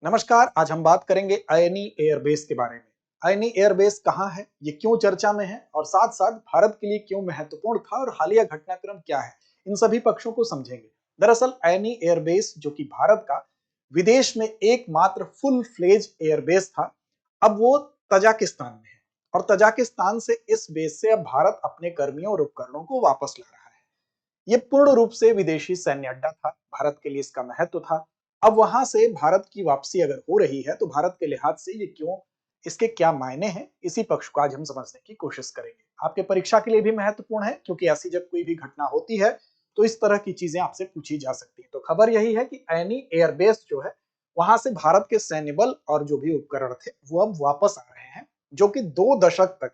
नमस्कार। आज हम बात करेंगे अयनी एयरबेस के बारे में। अयनी एयरबेस कहाँ है, ये क्यों चर्चा में है और साथ साथ भारत के लिए क्यों महत्वपूर्ण था और हालिया घटनाक्रम क्या है, इन सभी पक्षों को समझेंगे। दरअसल अयनी एयरबेस जो कि भारत का विदेश में एकमात्र फुल फ्लेज एयरबेस था, अब वो तजाकिस्तान में है और तजाकिस्तान से इस बेस से अब भारत अपने कर्मियों और उपकरणों को वापस ला रहा है। ये पूर्ण रूप से विदेशी सैन्य अड्डा था, भारत के लिए इसका महत्व था। अब वहां से भारत की वापसी अगर हो रही है तो भारत के लिहाज से ये क्यों, इसके क्या मायने हैं, इसी पक्ष को आज हम समझने की कोशिश करेंगे। आपके परीक्षा के लिए भी महत्वपूर्ण है क्योंकि ऐसी जब कोई भी घटना होती है तो इस तरह की चीजें आपसे पूछी जा सकती है। तो खबर यही है कि ऐनी एयरबेस जो है वहां से भारत के सैन्य बल और जो भी उपकरण थे वो अब वापस आ रहे हैं, जो कि 2 दशक तक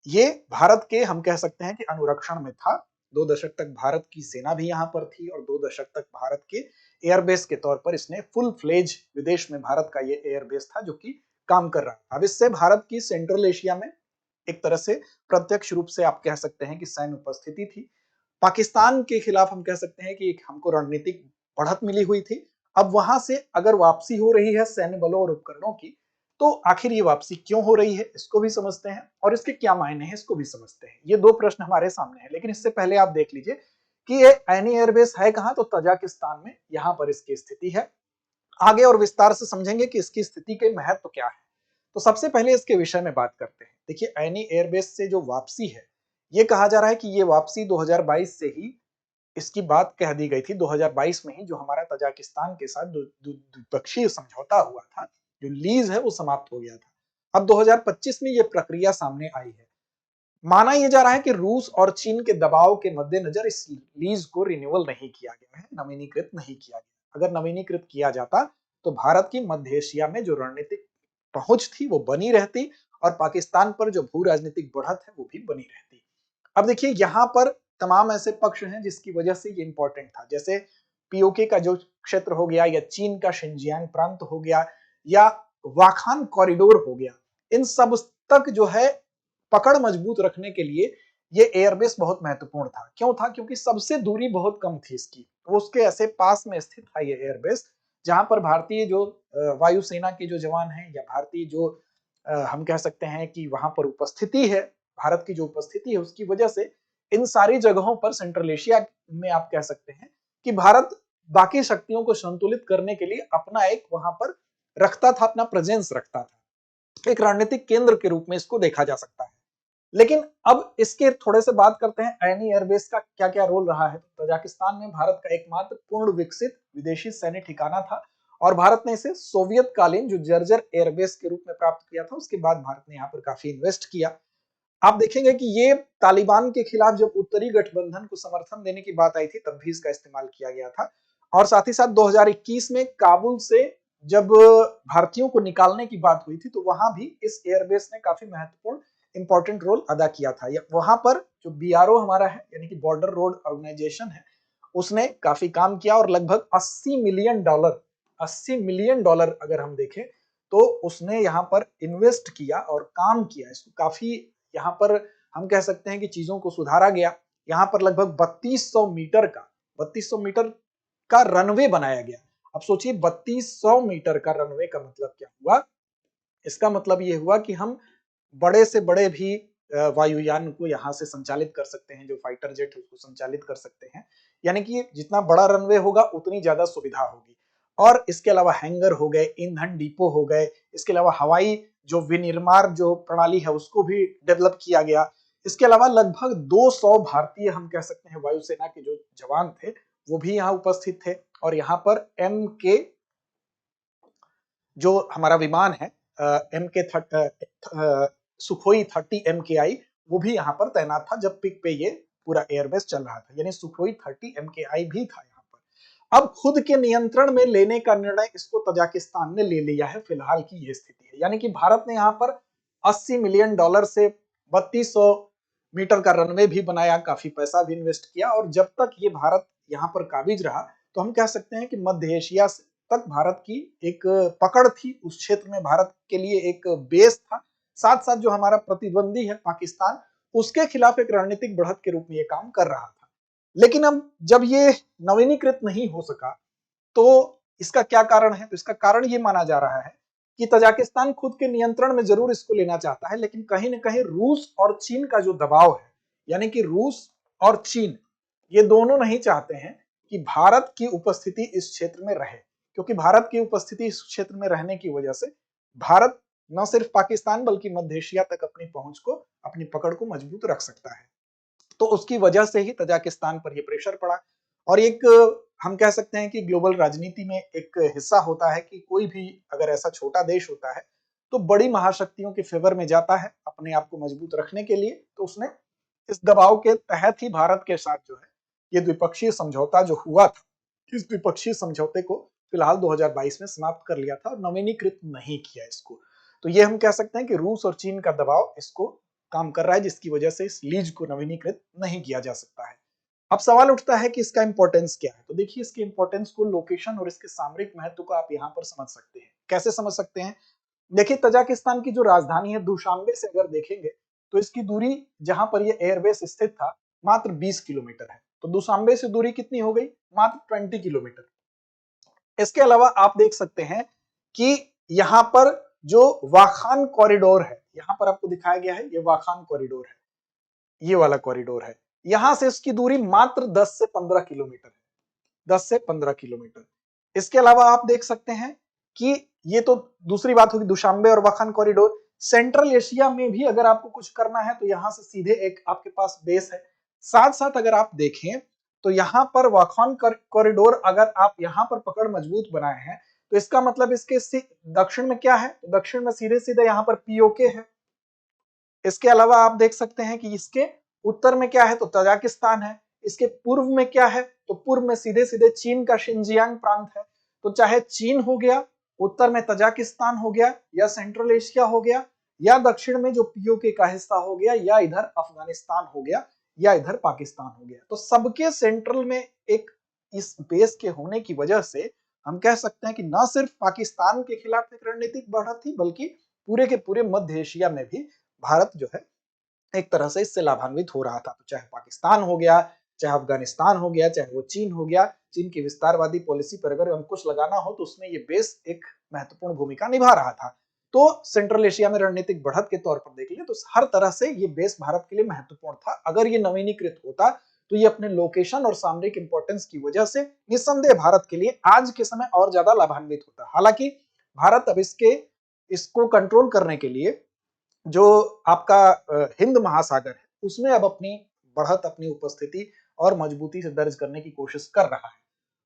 ये भारत के, हम कह सकते हैं कि अनुरक्षण में था। 2 दशक तक भारत की सेना भी यहाँ पर थी और 2 दशक तक भारत के एयरबेस के तौर पर इसने फुल फ्लेज विदेश में भारत का ये एयरबेस था जो कि काम कर रहा था। अब इससे भारत की सेंट्रल एशिया में एक तरह से प्रत्यक्ष रूप से आप कह सकते हैं कि सैन्य उपस्थिति थी। पाकिस्तान के खिलाफ हम कह सकते हैं कि एक हमको रणनीतिक बढ़त मिली हुई थी। अब वहां से अगर वापसी हो रही है सैन्य बलों और उपकरणों की, तो आखिर ये वापसी क्यों हो रही है इसको भी समझते हैं और इसके क्या मायने हैं इसको भी समझते हैं। ये 2 प्रश्न हमारे सामने हैं, लेकिन इससे पहले आप देख लीजिए कि ये ऐनी एयरबेस है कहां, तो तजाकिस्तान में यहां पर इसकी स्थिति है। आगे और विस्तार से समझेंगे कि इसकी स्थिति के महत्व क्या है। तो सबसे पहले इसके विषय में बात करते हैं। देखिए, ऐनी एयरबेस से जो वापसी है, ये कहा जा रहा है कि ये वापसी 2022 से ही इसकी बात कह दी गई थी। 2022 में ही जो हमारा तजाकिस्तान के साथ द्विपक्षीय समझौता हुआ था, जो लीज है वो समाप्त हो गया था। अब 2025 में ये प्रक्रिया सामने आई है। माना यह जा रहा है कि रूस और चीन के दबाव के मद्देनजर इस लीज को रिन्यूअल नहीं किया गया है, नवीनीकृत नहीं किया गया। अगर नवीनीकृत किया जाता तो भारत की मध्य एशिया में जो रणनीतिक पहुंच थी वो बनी रहती और पाकिस्तान पर जो भू राजनीतिक बढ़त है वो भी बनी रहती। अब देखिए, यहां पर तमाम ऐसे पक्ष हैं जिसकी वजह से ये इंपॉर्टेंट था, जैसे पीओके का जो क्षेत्र हो गया, या चीन का शिनजियांग प्रांत हो गया, या वाखान कॉरिडोर हो गया। इन सब तक जो है पकड़ मजबूत रखने के लिए ये एयरबेस बहुत महत्वपूर्ण था। क्यों था? क्योंकि सबसे दूरी बहुत कम थी इसकी, वो उसके ऐसे पास में स्थित था ये एयरबेस, जहां पर भारतीय जो वायुसेना के जो जवान हैं या भारतीय जो हम कह सकते हैं कि वहां पर उपस्थिति है, भारत की जो उपस्थिति है उसकी वजह से इन सारी जगहों पर सेंट्रल एशिया में आप कह सकते हैं कि भारत बाकी शक्तियों को संतुलित करने के लिए अपना एक वहां पर रखता था, अपना प्रेजेंस रखता था। एक रणनीतिक केंद्र के रूप में इसको देखा जा सकता है। लेकिन अब इसके थोड़े से बात करते हैं ऐनी एयरबेस का क्या क्या रोल रहा है। तो तजाकिस्तान में भारत का एकमात्र पूर्ण विकसित विदेशी सैन्य ठिकाना था और भारत ने इसे सोवियत कालीन जो जर्जर एयरबेस के रूप में प्राप्त किया था, उसके बाद भारत ने यहाँ पर काफी इन्वेस्ट किया। आप देखेंगे कि ये तालिबान के खिलाफ जब उत्तरी गठबंधन को समर्थन देने की बात आई थी तब भी इसका इस्तेमाल किया गया था। और साथ ही साथ 2021 में काबुल से जब भारतीयों को निकालने की बात हुई थी तो वहां भी इस एयरबेस ने काफी महत्वपूर्ण इंपॉर्टेंट रोल अदा किया था। वहां पर जो बीआरओ हमारा है, यानी कि बॉर्डर रोड ऑर्गेनाइजेशन है, उसने काफी काम किया और लगभग 80 मिलियन डॉलर अगर हम देखें तो उसने यहाँ पर इन्वेस्ट किया और काम किया। इसको काफी यहाँ पर हम कह सकते हैं कि चीजों को सुधारा गया। यहाँ पर लगभग 3200 मीटर का रनवे बनाया गया। अब सोचिए, 3200 मीटर का रनवे का मतलब क्या हुआ? इसका मतलब ये हुआ कि हम बड़े से बड़े भी वायुयान को यहाँ से संचालित कर सकते हैं, जो फाइटर जेट है उसको संचालित कर सकते हैं। यानी कि जितना बड़ा रनवे होगा उतनी ज्यादा सुविधा होगी। और इसके अलावा हैंगर हो गए, ईंधन डिपो हो गए, इसके अलावा हवाई जो विनिर्माण जो प्रणाली है उसको भी डेवलप किया गया। इसके अलावा लगभग 200 भारतीय, हम कह सकते हैं, वायुसेना के जो जवान थे वो भी यहाँ उपस्थित थे। और यहाँ पर एम के जो हमारा विमान है, एम के सुखोई 30 MKI, वो भी यहाँ पर तैनात था जब पिक पे ये पूरा एयरबेस चल रहा था। यानी सुखोई 30 MKI भी था यहाँ पर। अब खुद के नियंत्रण में लेने का निर्णय इसको तजाकिस्तान ने ले लिया है। फिलहाल की ये स्थिति है, यानी कि भारत ने यहाँ पर 80 मिलियन डॉलर से 3200 मीटर का रनवे भी बनाया, काफी पैसा भी इन्वेस्ट किया। और जब तक ये भारत यहाँ पर काबिज रहा तो हम कह सकते हैं कि मध्य एशिया तक भारत की एक पकड़ थी, उस क्षेत्र में भारत के लिए एक बेस था। साथ साथ जो हमारा प्रतिद्वंदी है पाकिस्तान, उसके खिलाफ एक रणनीतिक बढ़त के रूप में ये काम कर रहा था। लेकिन अब जब ये नवीनीकृत नहीं हो सका तो इसका क्या कारण है? तो इसका कारण ये माना जा रहा है कि तजाकिस्तान खुद के नियंत्रण में जरूर इसको लेना चाहता है, लेकिन कहीं ना कहीं रूस और चीन का जो दबाव है, यानी कि रूस और चीन ये दोनों नहीं चाहते हैं कि भारत की उपस्थिति इस क्षेत्र में रहे, क्योंकि भारत की उपस्थिति इस क्षेत्र में रहने की वजह से भारत न सिर्फ पाकिस्तान बल्कि मध्य एशिया तक अपनी पहुंच को, अपनी पकड़ को मजबूत रख सकता है। तो उसकी वजह से ही तजाकिस्तान पर यह प्रेशर पड़ा। और एक हम कह सकते हैं कि ग्लोबल राजनीति में एक हिस्सा होता है कि कोई भी अगर ऐसा छोटा देश होता है तो बड़ी महाशक्तियों के फेवर में जाता है अपने आप को मजबूत रखने के लिए। तो उसने इस दबाव के तहत ही भारत के साथ जो है ये द्विपक्षीय समझौता जो हुआ था, इस द्विपक्षीय समझौते को फिलहाल 2022 में समाप्त कर लिया था और नवीनीकृत नहीं किया इसको। तो ये हम कह सकते हैं कि रूस और चीन का दबाव इसको काम कर रहा है, जिसकी वजह से इस लीज को नवीनीकृत नहीं किया जा सकता है। अब सवाल उठता है कि इसका इंपॉर्टेंस क्या है। तो देखिए, इसके इंपॉर्टेंस को लोकेशन और इसके सामरिक महत्व को आप यहाँ पर समझ सकते हैं। कैसे समझ सकते हैं? देखिए, तजाकिस्तान की जो राजधानी है दुशांबे से अगर देखेंगे तो इसकी दूरी जहां पर ये एयरबेस स्थित था मात्र 20 किलोमीटर है। तो दुशांबे से दूरी कितनी हो गई? मात्र 20 किलोमीटर। इसके अलावा आप देख सकते हैं कि यहाँ पर जो वाखान कॉरिडोर है, यहाँ पर आपको दिखाया गया है, ये वाखान कॉरिडोर है, ये वाला कॉरिडोर है, यहां से इसकी दूरी मात्र 10 से 15 किलोमीटर है, 10 से 15 किलोमीटर। इसके अलावा आप देख सकते हैं कि ये तो दूसरी बात होगी दुशांबे और वाखान कॉरिडोर। सेंट्रल एशिया में भी अगर आपको कुछ करना है तो यहां से सीधे एक आपके पास बेस है। साथ साथ अगर आप देखें तो यहां पर वाखान कॉरिडोर अगर आप यहां पर पकड़ मजबूत बनाए हैं तो इसका मतलब इसके दक्षिण में क्या है? तो दक्षिण में सीधे सीधे यहाँ पर पीओके है। इसके अलावा आप देख सकते हैं कि इसके उत्तर में क्या है? तो तजाकिस्तान है। इसके पूर्व में क्या है? तो पूर्व में सीधे सीधे चीन का शिनजियांग प्रांत है। तो चाहे चीन हो गया, उत्तर में तजाकिस्तान हो गया, या सेंट्रल एशिया हो गया, या दक्षिण में जो पीओके का हिस्सा हो गया, या इधर अफगानिस्तान हो गया, या इधर पाकिस्तान हो गया, तो सबके सेंट्रल में एक इस बेस के होने की वजह से हम कह सकते हैं कि न सिर्फ पाकिस्तान के खिलाफ एक रणनीतिक बढ़त थी, बल्कि पूरे के पूरे मध्य एशिया में भी भारत जो है एक तरह से इससे लाभान्वित हो रहा था। तो चाहे पाकिस्तान हो गया, चाहे अफगानिस्तान हो गया, चाहे वो चीन हो गया, चीन की विस्तारवादी पॉलिसी पर अगर अंकुश लगाना हो तो उसमें ये बेस एक महत्वपूर्ण भूमिका निभा रहा था। तो सेंट्रल एशिया में रणनीतिक बढ़त के तौर पर देख लिया तो हर तरह से ये बेस भारत के लिए महत्वपूर्ण था। अगर ये नवीनीकृत होता तो ये अपने लोकेशन और सामरिक इंपॉर्टेंस की वजह से निस्संदेह भारत के लिए आज के समय और ज्यादा लाभान्वित होता। हालांकि भारत अब इसको कंट्रोल करने के लिए जो आपका हिंद महासागर है उसमें अब अपनी बढ़त, अपनी उपस्थिति और मजबूती से दर्ज करने की कोशिश कर रहा है।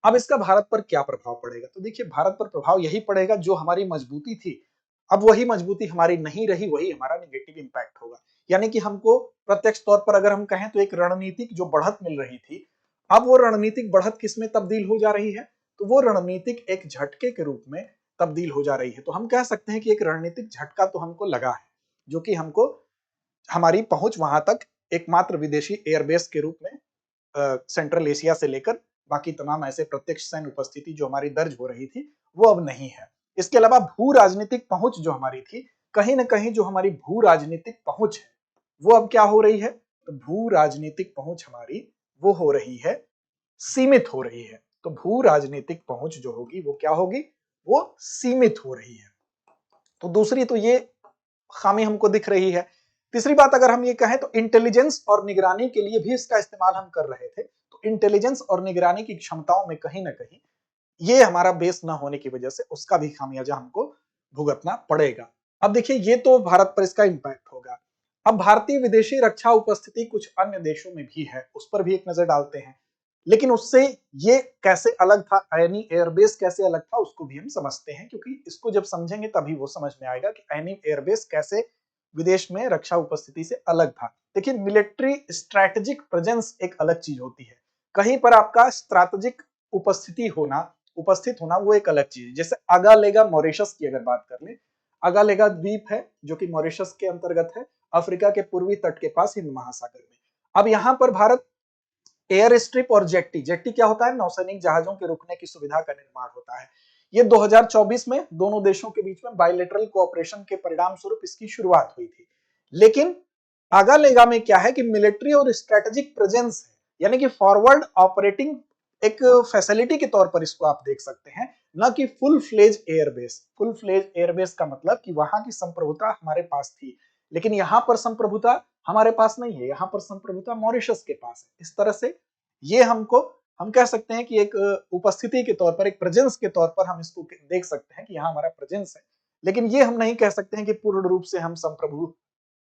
अब इसका भारत पर क्या प्रभाव पड़ेगा? तो देखिए, भारत पर प्रभाव यही पड़ेगा जो हमारी मजबूती थी अब वही मजबूती हमारी नहीं रही, वही हमारा निगेटिव इंपैक्ट होगा। यानी कि हमको प्रत्यक्ष तौर पर अगर हम कहें तो एक रणनीतिक जो बढ़त मिल रही थी, अब वो रणनीतिक बढ़त किसमें तब्दील हो जा रही है? तो वो रणनीतिक एक झटके के रूप में तब्दील हो जा रही है। तो हम कह सकते हैं कि एक रणनीतिक झटका तो हमको लगा है, जो कि हमको हमारी पहुंच वहां तक एकमात्र विदेशी एयरबेस के रूप में सेंट्रल एशिया से लेकर बाकी तमाम ऐसे प्रत्यक्ष सैन्य उपस्थिति जो हमारी दर्ज हो रही थी वो अब नहीं है। इसके अलावा भू राजनीतिक पहुंच जो हमारी थी, कहीं ना कहीं जो हमारी भू राजनीतिक पहुंच है वो अब क्या हो रही है? तो भू राजनीतिक पहुंच हमारी वो हो रही है, सीमित हो रही है। तो भू राजनीतिक पहुंच जो होगी वो क्या होगी? वो सीमित हो रही है। तो दूसरी तो ये खामी हमको दिख रही है। तीसरी बात अगर हम ये कहें तो इंटेलिजेंस और निगरानी के लिए भी इसका इस्तेमाल हम कर रहे थे। तो इंटेलिजेंस और निगरानी की क्षमताओं में कहीं ना कहीं ये हमारा बेस ना होने की वजह से उसका भी खामियाजा हमको भुगतना पड़ेगा। अब देखिए, ये तो भारत पर इसका इंपैक्ट होगा। अब भारतीय विदेशी रक्षा उपस्थिति कुछ अन्य देशों में भी है, उस पर भी एक नजर डालते हैं। लेकिन उससे ये कैसे अलग था, यानी एयरबेस कैसे अलग था, उसको भी हम समझते हैं, क्योंकि इसको जब समझेंगे तभी वो समझ में आएगा कि ऐनी एयरबेस कैसे विदेश में रक्षा उपस्थिति से अलग था। देखिए, मिलिट्री स्ट्रैटेजिक प्रेजेंस एक अलग चीज होती है। कहीं पर आपका स्ट्रैटेजिक उपस्थित होना वो एक अलग चीज है। जैसे अगालेगा मॉरिशस की अगर बात कर ले, अगालेगा द्वीप है जो कि मॉरिशस के अंतर्गत है, अफ्रीका के पूर्वी तट के पास हिंद महासागर में। अब यहाँ पर भारत एयर स्ट्रिप और जेट्टी, जेट्टी क्या होता है? नौसैनिक जहाजों के रुकने की सुविधा का निर्माण होता है। ये 2024 में दोनों देशों के बीच में बायलैटरल कोऑपरेशन के परिणाम स्वरूप इसकी शुरुआत हुई थी। लेकिन अगालेगा में क्या है कि मिलिट्री और स्ट्रेटेजिक प्रेजेंस है, यानी कि फॉरवर्ड ऑपरेटिंग एक फैसिलिटी के तौर पर इसको आप देख सकते हैं, न कि full fledge airbase. Full fledge airbase का मतलब कि वहां की संप्रभुता हमारे पास थी, लेकिन यहाँ पर संप्रभुता हमारे पास नहीं है, यहाँ पर संप्रभुता मॉरिशस के पास है। इस तरह से ये हम कह सकते हैं कि एक उपस्थिति के तौर पर, एक प्रेजेंस के तौर पर हम इसको देख सकते हैं कि यहाँ हमारा प्रेजेंस है, लेकिन ये हम नहीं कह सकते हैं कि पूर्ण रूप से हम संप्रभु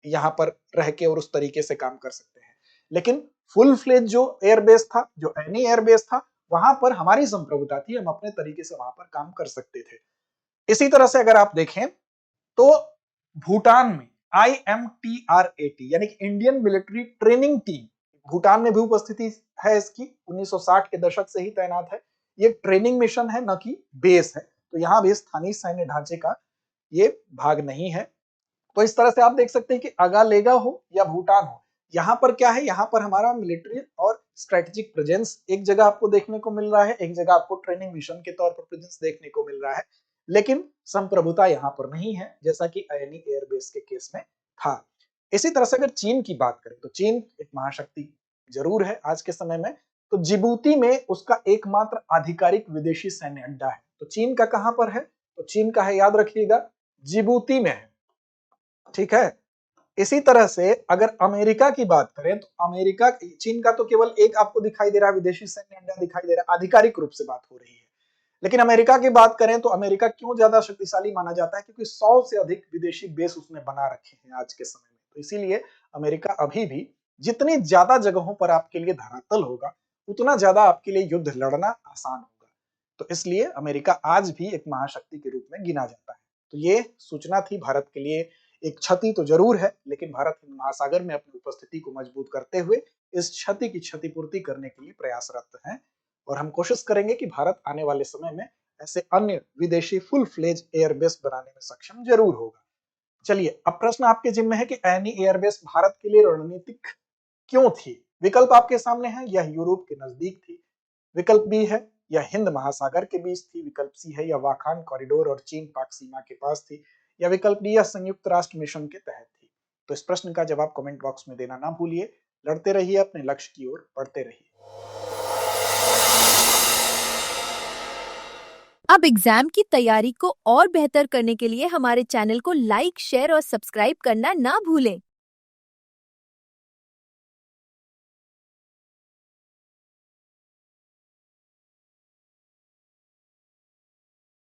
यहाँ पर रह के और उस तरीके से काम कर सकते हैं। लेकिन फुल फ्लेज जो एयरबेस था, जो एनी एयरबेस था, वहां पर हमारी संप्रभुता थी, हम अपने तरीके से वहां पर काम कर सकते थे। इसी तरह से अगर आप देखें तो भूटान में IMTRAT यानी कि Indian military training team, Bhutan में भी उपस्थिति है इसकी, 1960 के दशक से ही तैनात है। ये ट्रेनिंग मिशन है, न कि बेस है, तो यहाँ भी स्थानीय सैन्य ढांचे का ये भाग नहीं है। तो इस तरह से आप देख सकते हैं कि अगालेगा हो या भूटान हो, यहाँ पर क्या है, यहाँ पर हमारा मिलिट्री और स्ट्रेटेजिक प्रेजेंस एक जगह आपको देखने को मिल रहा है, एक जगह आपको ट्रेनिंग मिशन के तौर पर प्रेजेंस देखने को मिल रहा है, लेकिन संप्रभुता यहाँ पर नहीं है, जैसा कि आयनी एयरबेस के केस में था। इसी तरह से अगर चीन की बात करें तो चीन एक महाशक्ति जरूर है आज के समय में। तो जिबूती में उसका एकमात्र आधिकारिक विदेशी सैन्य अड्डा है। तो चीन का कहां पर है, तो चीन का है, याद रखिएगा, जिबूती में है, ठीक है। इसी तरह से अगर अमेरिका की बात करें तो अमेरिका, चीन का तो केवल एक आपको दिखाई दे रहा है, विदेशी सैन्य अड्डा दिखाई दे रहा है, आधिकारिक रूप से बात हो रही है। लेकिन अमेरिका की बात करें तो अमेरिका क्यों ज्यादा शक्तिशाली माना जाता है, क्योंकि 100 से अधिक विदेशी बेस उसने बना रखे हैं आज के समय में। तो इसीलिए अमेरिका अभी भी, जितनी ज्यादा जगहों पर आपके लिए धरातल होगा, उतना ज्यादा आपके लिए युद्ध लड़ना आसान होगा। तो इसलिए अमेरिका आज भी एक महाशक्ति के रूप में गिना जाता है। तो ये सूचना थी भारत के लिए, एक क्षति तो जरूर है, लेकिन भारत हिंद महासागर में अपनी उपस्थिति को मजबूत करते हुए इस क्षति की क्षतिपूर्ति करने के लिए प्रयासरत हैं। और हम कोशिश करेंगे कि भारत आने वाले समय में ऐसे अन्य विदेशी फुल फ्लेज एयरबेस बनाने में सक्षम जरूर होगा। चलिए, अब प्रश्न आपके जिम्मे है कि एनी एयरबेस भारत के लिए रणनीतिक क्यों थी। विकल्प आपके सामने है, यह यूरोप के नजदीक थी, विकल्प बी है यह हिंद महासागर के बीच थी, विकल्प सी है यह वाखान कॉरिडोर और चीन पाक सीमा के पास थी, या विकल्प डी यह संयुक्त राष्ट्र मिशन के तहत थी। तो इस प्रश्न का जवाब कमेंट बॉक्स में देना ना भूलिए। लड़ते रहिए, अपने लक्ष्य की ओर बढ़ते रहिए। अब एग्जाम की तैयारी को और बेहतर करने के लिए हमारे चैनल को लाइक, शेयर और सब्सक्राइब करना ना भूलें।